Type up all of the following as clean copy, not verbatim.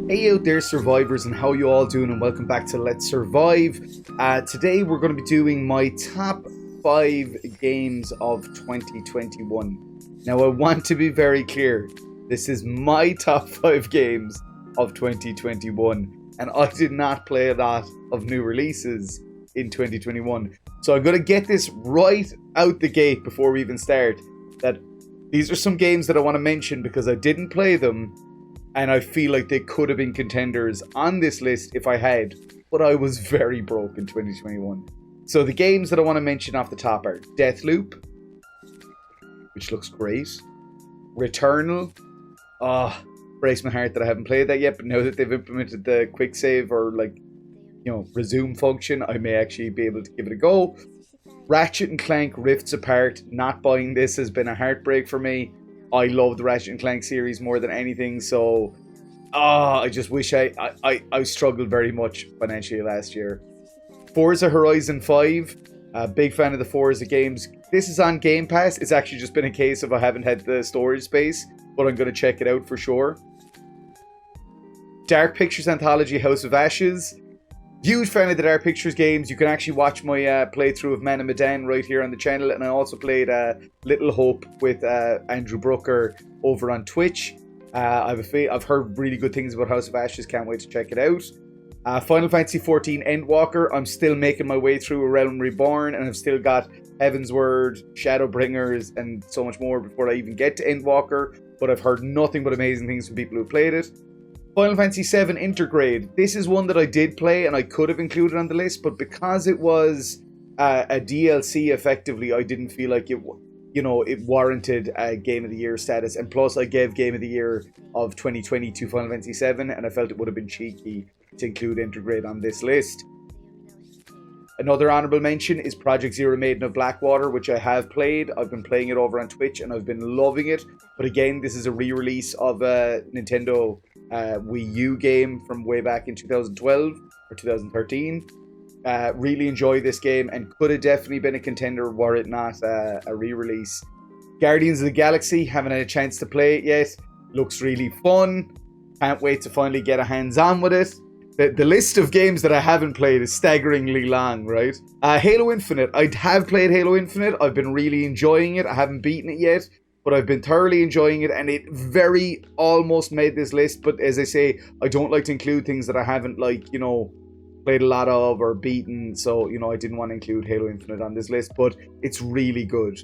Hey out there survivors, and how you all doing, and welcome back to Let's Survive. Today we're going to be doing my top 5 games of 2021. Now I want to be very clear, this is my top 5 games of 2021 and I did not play a lot of new releases in 2021. So I'm going to get this right out the gate before we even start, that these are some games that I want to mention because I didn't play them. And I feel like they could have been contenders on this list if I had, but I was very broke in 2021. So the games that I want to mention off the top are Deathloop, which looks great. Returnal. Breaks my heart that I haven't played that yet, but now that they've implemented the quick save or resume function, I may actually be able to give it a go. Ratchet and Clank Rifts Apart. Not buying this has been a heartbreak for me. I love the Ratchet and Clank series more than anything, so I just wish I struggled very much financially last year. Forza Horizon 5, big fan of the Forza games. This is on Game Pass. It's actually just been a case of I haven't had the storage space, but I'm going to check it out for sure. Dark Pictures Anthology House of Ashes. Huge fan of the Dark Pictures games. You can actually watch my playthrough of Maiden right here on the channel, and I also played Little Hope with Andrew Brooker over on Twitch. I've heard really good things about House of Ashes. Can't wait to check it out. Final Fantasy XIV Endwalker. I'm still making my way through A Realm Reborn, and I've still got Heaven's Word, Shadowbringers, and so much more before I even get to Endwalker. But I've heard nothing but amazing things from people who played it. Final Fantasy VII Intergrade. This is one that I did play and I could have included on the list, but because it was a DLC effectively, I didn't feel like it warranted a Game of the Year status. And plus, I gave Game of the Year of 2020 to Final Fantasy VII, and I felt it would have been cheeky to include Intergrade on this list. Another honourable mention is Project Zero Maiden of Blackwater, which I have played. I've been playing it over on Twitch and I've been loving it. But again, this is a re-release of a Nintendo Wii U game from way back in 2012 or 2013. Really enjoy this game and could have definitely been a contender were it not a re-release. Guardians of the Galaxy, haven't had a chance to play it yet. Looks really fun. Can't wait to finally get a hands-on with it. The list of games that I haven't played is staggeringly long, right? Halo Infinite. I have played Halo Infinite. I've been really enjoying it. I haven't beaten it yet, but I've been thoroughly enjoying it, and it very almost made this list. But as I say, I don't like to include things that I haven't, played a lot of or beaten. So, I didn't want to include Halo Infinite on this list, but it's really good.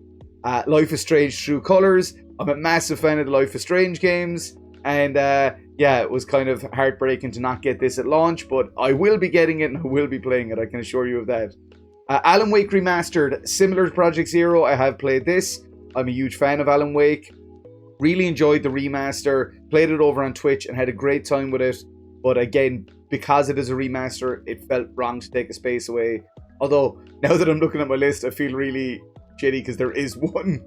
Life is Strange True Colors. I'm a massive fan of the Life is Strange games, and it was kind of heartbreaking to not get this at launch, but I will be getting it and I will be playing it, I can assure you of that. Alan Wake Remastered, similar to Project Zero, I have played this. I'm a huge fan of Alan Wake. Really enjoyed the remaster, played it over on Twitch and had a great time with it. But again, because it is a remaster, it felt wrong to take a space away. Although, now that I'm looking at my list, I feel really shitty because there is one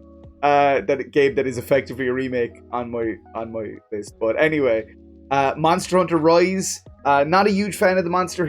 game that is effectively a remake on my list. But anyway, Monster Hunter Rise. Not a huge fan of the Monster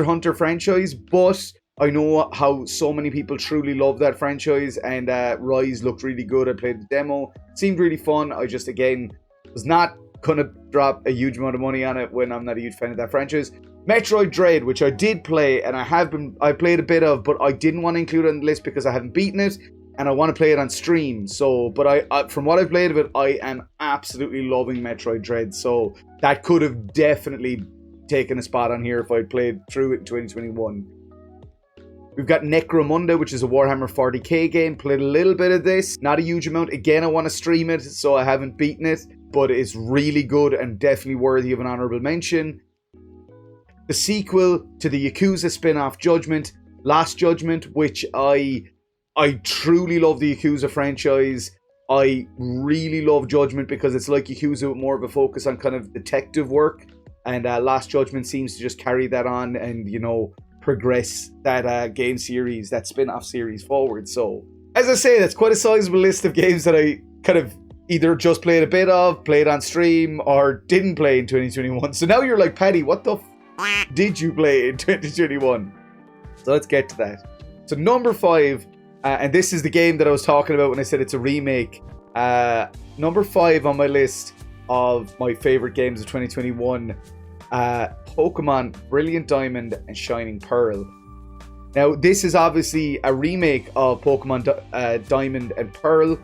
Hunter franchise, but I know how so many people truly love that franchise, and Rise looked really good. I played the demo, seemed really fun. I just, again, was not gonna drop a huge amount of money on it when I'm not a huge fan of that franchise. Metroid Dread, which I did play, and I played a bit of, but I didn't want to include it on the list because I haven't beaten it, and I want to play it on stream. So, but I from what I've played of it, I am absolutely loving Metroid Dread. So that could have definitely taken a spot on here if I played through it in 2021. We've got Necromunda, which is a Warhammer 40k game. Played a little bit of this, not a huge amount. Again, I want to stream it, so I haven't beaten it, but it's really good and definitely worthy of an honorable mention. The sequel to the Yakuza spin-off Judgment, Last Judgment, which I truly love the Yakuza franchise. I really love Judgment because it's like Yakuza with more of a focus on kind of detective work, and Last Judgment seems to just carry that on and, progress that game series, that spin-off series forward. So, as I say, that's quite a sizable list of games that I kind of either just played a bit of, played on stream, or didn't play in 2021. So now you're like, Paddy, what the did you play in 2021? So let's get to that. So number 5, and this is the game that I was talking about when I said it's a remake. Number 5 on my list of my favorite games of 2021, Pokemon Brilliant Diamond and Shining Pearl. Now, this is obviously a remake of Pokemon Diamond and Pearl.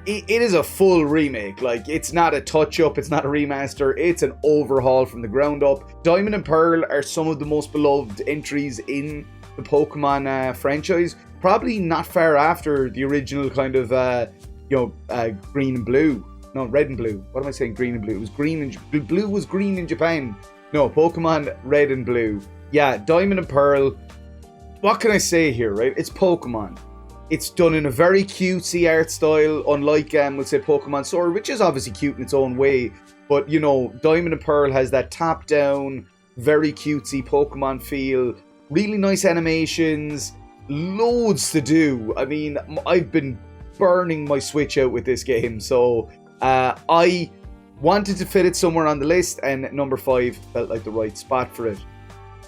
It is a full remake. Like, it's not a touch-up, it's not a remaster, it's an overhaul from the ground up. Diamond and Pearl are some of the most beloved entries in the Pokemon franchise. Probably not far after the original kind of, green and blue. No, red and blue. What am I saying? Green and blue. It was green and blue was green in Japan. No, Pokemon red and blue. Yeah, Diamond and Pearl. What can I say here, right? It's Pokemon. It's done in a very cutesy art style, unlike, we'll say, Pokemon Sword, which is obviously cute in its own way. But, you know, Diamond and Pearl has that top-down, very cutesy Pokemon feel. Really nice animations. Loads to do. I mean, I've been burning my Switch out with this game. So, I wanted to fit it somewhere on the list, and number 5 felt like the right spot for it.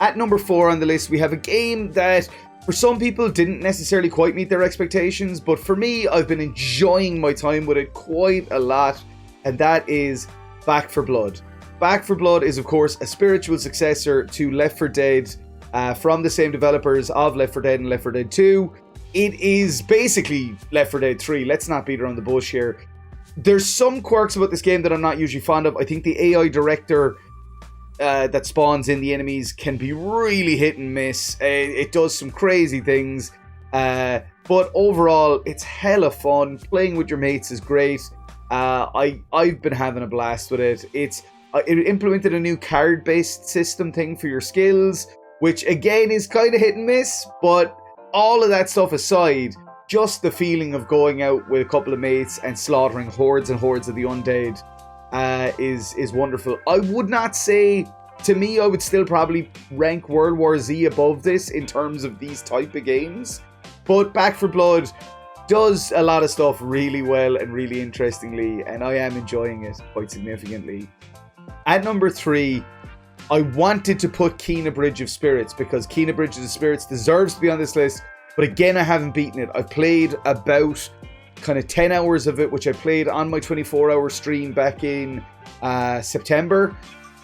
At number 4 on the list, we have a game that, for some people, didn't necessarily quite meet their expectations, but for me, I've been enjoying my time with it quite a lot, and that is Back 4 Blood. Back 4 Blood is, of course, a spiritual successor to Left 4 Dead, from the same developers of Left 4 Dead and Left 4 Dead 2. It is basically Left 4 Dead 3. Let's not beat around the bush here. There's some quirks about this game that I'm not usually fond of. I think the AI director that spawns in the enemies can be really hit and miss. It does some crazy things. But overall, it's hella fun. Playing with your mates is great. I've been having a blast with it. It implemented a new card-based system thing for your skills, which again is kind of hit and miss, but all of that stuff aside, just the feeling of going out with a couple of mates and slaughtering hordes and hordes of the undead is wonderful. I would not say, to me, I would still probably rank World War Z above this in terms of these type of games, but Back 4 Blood does a lot of stuff really well and really interestingly, and I am enjoying it quite significantly. At number 3, I wanted to put Kena Bridge of Spirits, because Kena Bridge of Spirits deserves to be on this list, but again, I haven't beaten it. I've played about kind of 10 hours of it, which I played on my 24-hour stream back in September,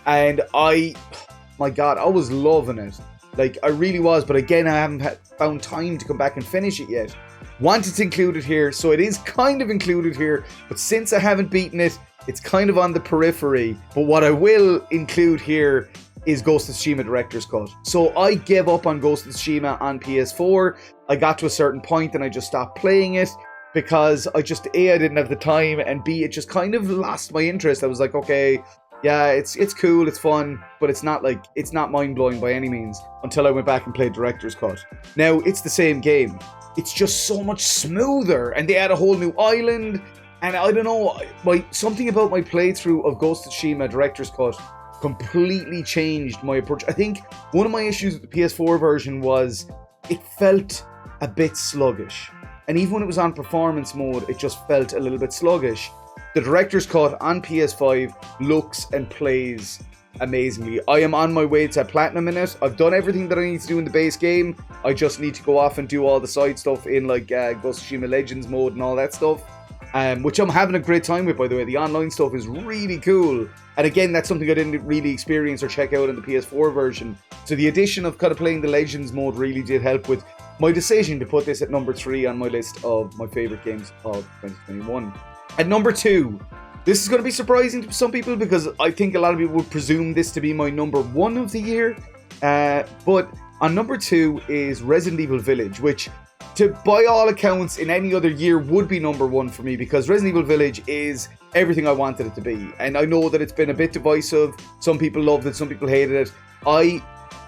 and my god, I was loving it. Like, I really was, but again, I haven't found time to come back and finish it yet. Wanted to include it here, so it is kind of included here, but since I haven't beaten it, it's kind of on the periphery. But what I will include here is Ghost of Tsushima Director's Cut. So I gave up on Ghost of Tsushima on PS4. I got to a certain point and I just stopped playing it because I didn't have the time, and B, it just kind of lost my interest. I was like, okay, yeah, it's cool, it's fun, but it's not mind-blowing by any means, until I went back and played Director's Cut. Now, it's the same game. It's just so much smoother, and they add a whole new island, and I don't know, something about my playthrough of Ghost of Tsushima Director's Cut completely changed my approach. I think one of my issues with the PS4 version was it felt a bit sluggish. And even when it was on performance mode, it just felt a little bit sluggish. The Director's Cut on PS5 looks and plays amazingly. I am on my way to Platinum in it. I've done everything that I need to do in the base game. I just need to go off and do all the side stuff in like Ghost of Tsushima Legends mode and all that stuff. Which I'm having a great time with, by the way. The online stuff is really cool. And again, that's something I didn't really experience or check out in the PS4 version. So the addition of kind of playing the Legends mode really did help with my decision to put this at number 3 on my list of my favourite games of 2021. At number 2, this is going to be surprising to some people because I think a lot of people would presume this to be my number 1 of the year. But on number 2 is Resident Evil Village, which, by all accounts, in any other year would be number 1 for me, because Resident Evil Village is everything I wanted it to be. And I know that it's been a bit divisive. Some people loved it, some people hated it.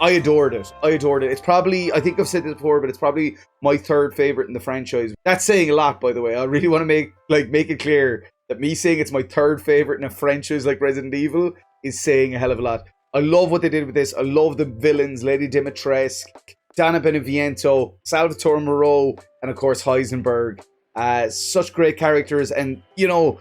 I adored it. It's probably, I think I've said this before, but it's probably my 3rd favourite in the franchise. That's saying a lot, by the way. I really want to make it clear that me saying it's my 3rd favourite in a franchise like Resident Evil is saying a hell of a lot. I love what they did with this. I love the villains, Lady Dimitrescu, Dana Beneviento, Salvatore Moreau, and of course Heisenberg. Such great characters, and you know,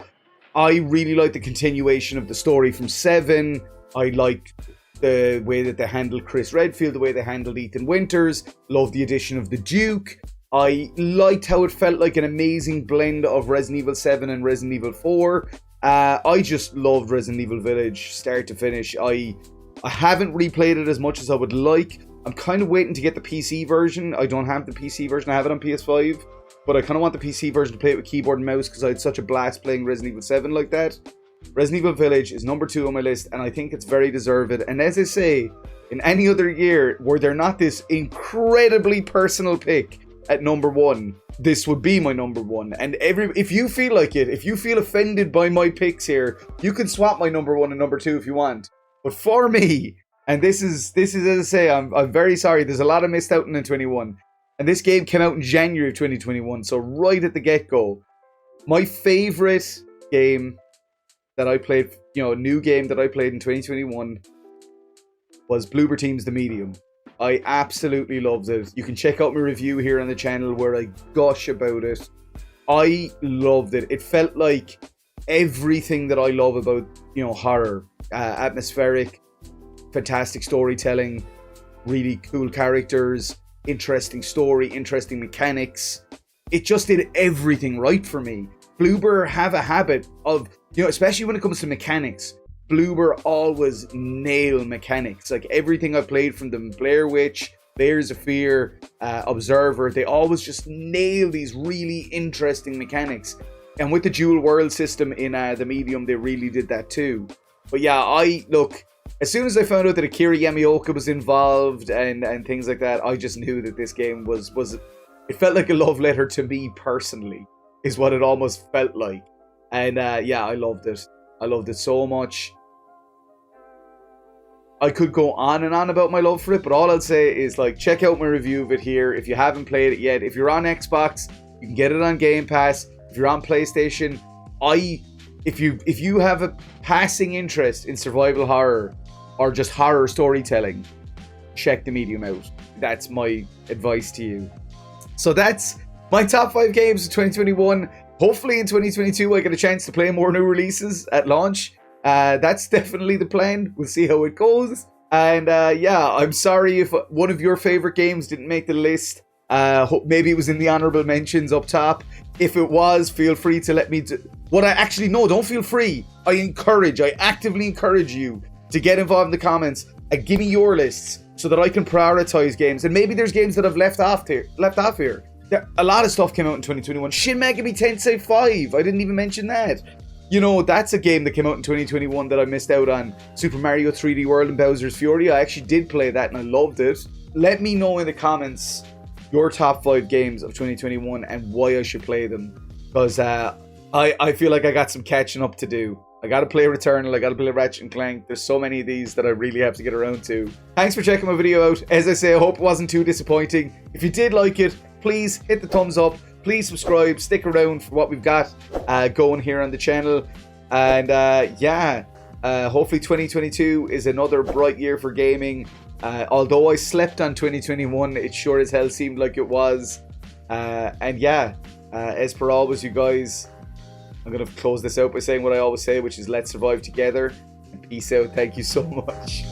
I really like the continuation of the story from 7. I like the way that they handled Chris Redfield, the way they handled Ethan Winters. Love the addition of the Duke. I liked how it felt like an amazing blend of Resident Evil 7 and Resident Evil 4. I just loved Resident Evil Village, start to finish. I haven't replayed it as much as I would like. I'm kind of waiting to get the PC version. I don't have the PC version, I have it on PS5. But I kind of want the PC version to play it with keyboard and mouse because I had such a blast playing Resident Evil 7 like that. Resident Evil Village is number 2 on my list, and I think it's very deserved. And as I say, in any other year, were there not this incredibly personal pick at number 1, this would be my number 1. And if you feel like it, if you feel offended by my picks here, you can swap my number 1 and number 2 if you want. But for me, and this is as I say, I'm very sorry, there's a lot of missed out in 21. And this game came out in January of 2021, so right at the get-go. My favorite game that I played, a new game that I played in 2021 was Bloober Team's The Medium. I absolutely loved it. You can check out my review here on the channel where I gush about it. I loved it. It felt like everything that I love about, horror. Atmospheric, fantastic storytelling, really cool characters, interesting story, interesting mechanics. It just did everything right for me. Bloober have a habit of, especially when it comes to mechanics, Bloober always nail mechanics. Like everything I played from them, Blair Witch, Layers of Fear, Observer, they always just nail these really interesting mechanics. And with the dual world system in The Medium, they really did that too. But yeah, as soon as I found out that Akira Yamaoka was involved and things like that, I just knew that this game was it felt like a love letter to me personally, is what it almost felt like. And yeah, I loved it. I loved it so much. I could go on and on about my love for it, but all I'll say is check out my review of it here if you haven't played it yet. If you're on Xbox, you can get it on Game Pass. If you're on PlayStation, if you have a passing interest in survival horror or just horror storytelling, check The Medium out. That's my advice to you. So that's my top 5 games of 2021. Hopefully in 2022 I get a chance to play more new releases at launch. That's definitely the plan. We'll see how it goes. And yeah, I'm sorry if one of your favorite games didn't make the list. Maybe it was in the honorable mentions up top. If it was, feel free to let me don't feel free. I actively encourage you to get involved in the comments and give me your lists so that I can prioritize games. And maybe there's games that I've left off here. A lot of stuff came out in 2021. Shin Megami Tensei 5. I didn't even mention that. That's a game that came out in 2021 that I missed out on. Super Mario 3D World and Bowser's Fury. I actually did play that and I loved it. Let me know in the comments your top 5 games of 2021 and why I should play them. Because I feel like I got some catching up to do. I gotta play Returnal, I gotta play Ratchet & Clank. There's so many of these that I really have to get around to. Thanks for checking my video out. As I say, I hope it wasn't too disappointing. If you did like it, please hit the thumbs up. Please subscribe, stick around for what we've got going here on the channel. And yeah, hopefully 2022 is another bright year for gaming. Although I slept on 2021, it sure as hell seemed like it was. And yeah, as per always, you guys, I'm going to close this out by saying what I always say, which is let's survive together. And peace out. Thank you so much.